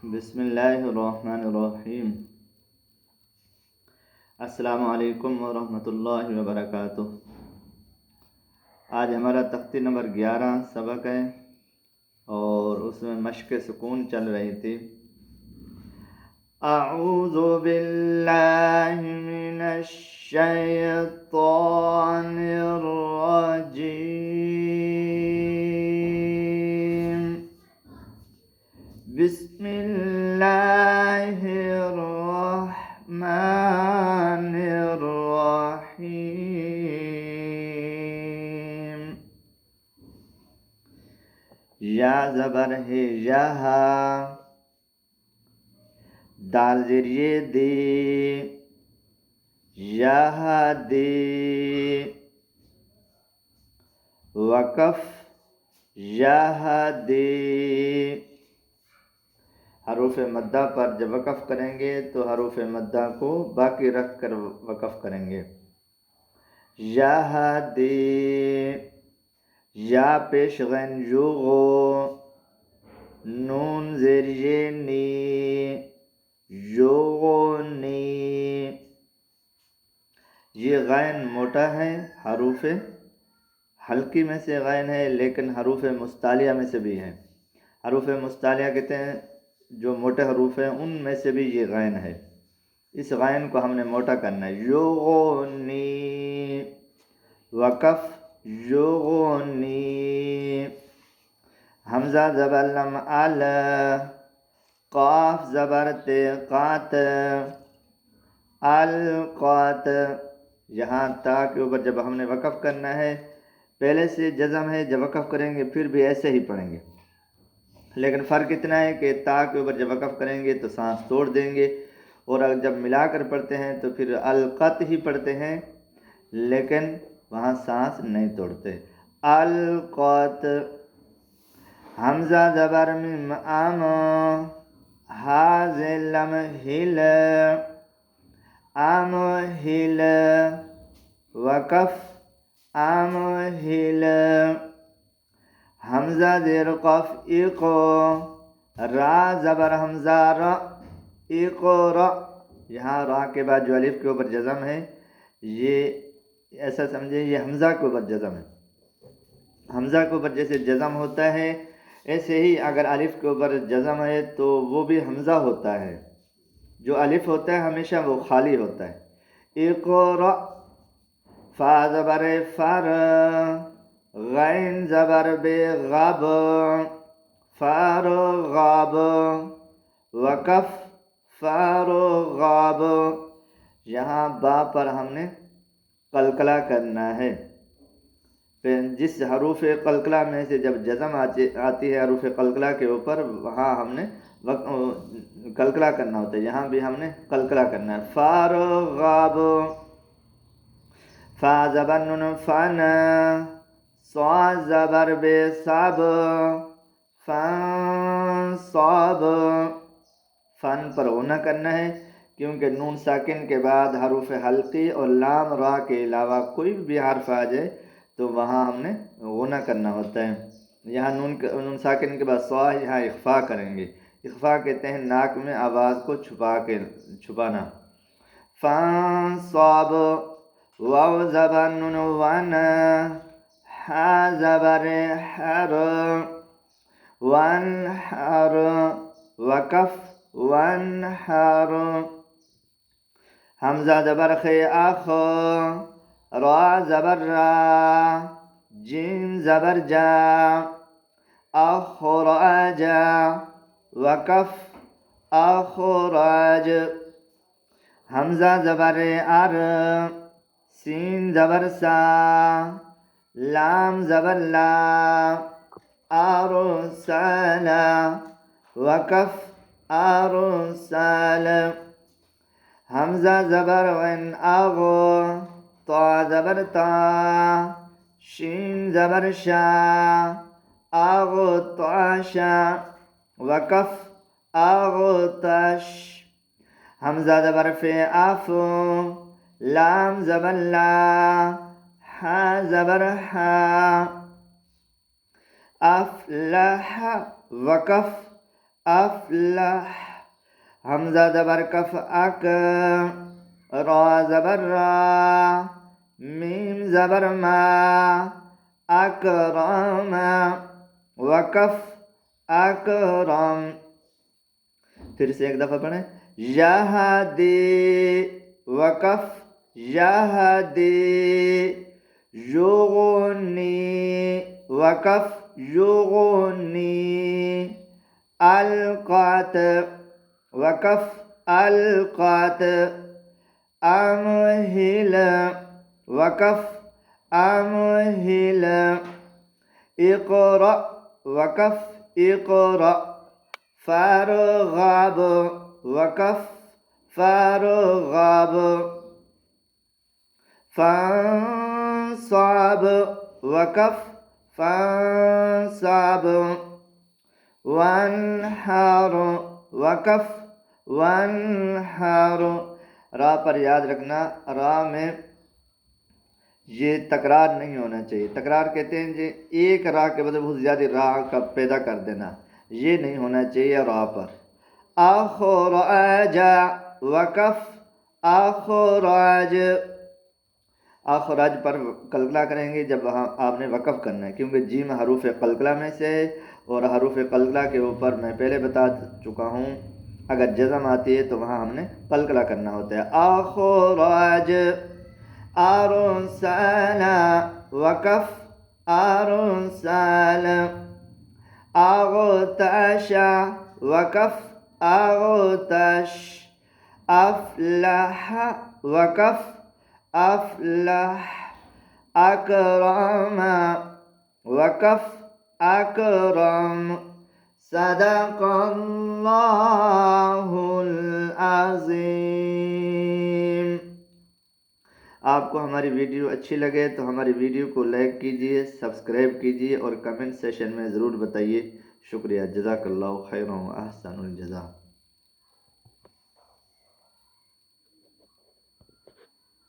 بسم اللہ الرحمن الرحیم۔ السلام علیکم ورحمۃ اللہ وبرکاتہ۔ آج ہمارا تختی نمبر 11 سبق ہے اور اس میں مشق سکون چل رہی تھی۔ اعوذ باللہ من الشیطان الرجیم، بسم اللہ الرحمن الرحیم۔ یا زبر ہے یہاں، دال ذریعے دے، یہاں دے، وقف یہاں دے۔ حروف مدہ پر جب وقف کریں گے تو حروف مدہ کو باقی رکھ کر وقف کریں گے۔ یہاں دے، یا پیش غین یوغو، نون ذریعے نی، یوغنی۔ یہ غین موٹا ہے، حروف حلقی میں سے غین ہے، لیکن حروف مستعلیہ میں سے بھی ہے۔ حروف مستعلیہ کہتے ہیں جو موٹے حروف ہیں، ان میں سے بھی یہ غین ہے۔ اس غین کو ہم نے موٹا کرنا ہے۔ یوغنی، وقف یوغنی۔ حمزہ زبر لم ال، قاف زبر تے قات، القات۔ یہاں تا کے اوپر جب ہم نے وقف کرنا ہے، پہلے سے جزم ہے، جب وقف کریں گے پھر بھی ایسے ہی پڑھیں گے، لیکن فرق اتنا ہے کہ تا کے اوپر جب وقف کریں گے تو سانس توڑ دیں گے، اور جب ملا کر پڑھتے ہیں تو پھر القت ہی پڑھتے ہیں، لیکن وہاں سانس نہیں توڑتے۔ القت۔ حمزہ زبر میم ام، ہا لم ہل، ام ہل، وقف ام ہل۔ حمزہ زیر قف ایقو، را زبر حمزہ را، ایقو را۔ یہاں را کے بعد جو الف کے اوپر جزم ہے، یہ ایسا سمجھے یہ حمزہ کے اوپر جزم ہے۔ حمزہ کے اوپر جیسے جزم ہوتا ہے، ایسے ہی اگر الف کے اوپر جزم ہے تو وہ بھی حمزہ ہوتا ہے۔ جو الف ہوتا ہے ہمیشہ وہ خالی ہوتا ہے۔ ایقو را۔ فا زبر فر، غین زبر بے غب، فار غاب، وقف فار غاب۔ یہاں با پر ہم نے قلقلہ کرنا ہے۔ جس حروف قلقلہ میں سے جب جزم آتی ہے حروف قلقلہ کے اوپر، وہاں ہم نے قلقلہ کرنا ہوتا ہے، یہاں بھی ہم نے قلقلہ کرنا ہے۔ فار غاب۔ فا زبر نون فن، صاد زبر بے صاب، فن صاب۔ فن پر غنہ کرنا ہے، کیونکہ نون ساکن کے بعد حروف حلقی اور لام را کے علاوہ کوئی بھی حرف آ جائے تو وہاں ہم نے غنہ کرنا ہوتا ہے۔ یہاں نون ساکن کے بعد صا، یہاں اخفا کریں گے۔ اخفا کہتے ہیں ناک میں آواز کو چھپانا۔ فن صاب۔ واو زبر نون ون، ہا زبر حر، ون حر، وقف ون حر۔ حمزہ زبر خے اخ، را زبر را، جیم زبر جا، اخرج، وقف اخرج۔ حمزہ زبر ار، سین زبر سا، لام زبر لا، ارسل، وقف ارسل۔ حمزہ زبر غین اغو، طا زبر تا، شین زبر شا، اغطش، وقف اغطش۔ حمزہ زبر فے اف، لام زبر لا، ہا زبر ہا، افلح، وقف افلح، حمزہ زبر کف اک، را زبر را، میم زبر ما، اکرم، وقف اکرم. پھر سے ایک دفعہ پڑھیں. یہدی، وقف یہدی، یغنی، وقف یغنی، القات، وقف القات، امہل، وقف امہل، اقرأ، وقف اقرأ، فارغب، وقف فارغب، فانصب، وقف فانصب، وانحر، وقف وانحر. را پر یاد رکھنا، را میں یہ تکرار نہیں ہونا چاہیے. تکرار کہتے ہیں جی ایک را کے بدلے بہت زیادہ را کا پیدا کر دینا، یہ نہیں ہونا چاہیے را پر. اخرج، وقف اخرج، اخراج پر قلقلہ کریں گے جب آپ نے وقف کرنا ہے، کیونکہ جیم حروف قلقلہ میں سے ہے، اور حروف قلقلہ کے اوپر میں پہلے بتا چکا ہوں اگر جزم آتی ہے تو وہاں ہم نے قلقلہ کرنا ہوتا ہے. اخراج، ارسل، وقف ارسل، اغتش، وقف اغتش، افلح، وقف افلح، اکرم، وقف اکرم. صدق اللہ العظیم. آپ کو ہماری ویڈیو اچھی لگے تو ہماری ویڈیو کو لائک کیجیے، سبسکرائب کیجیے اور کمنٹ سیشن میں ضرور بتائیے. شکریہ. جزاک اللہ خیر و احسن الجزا.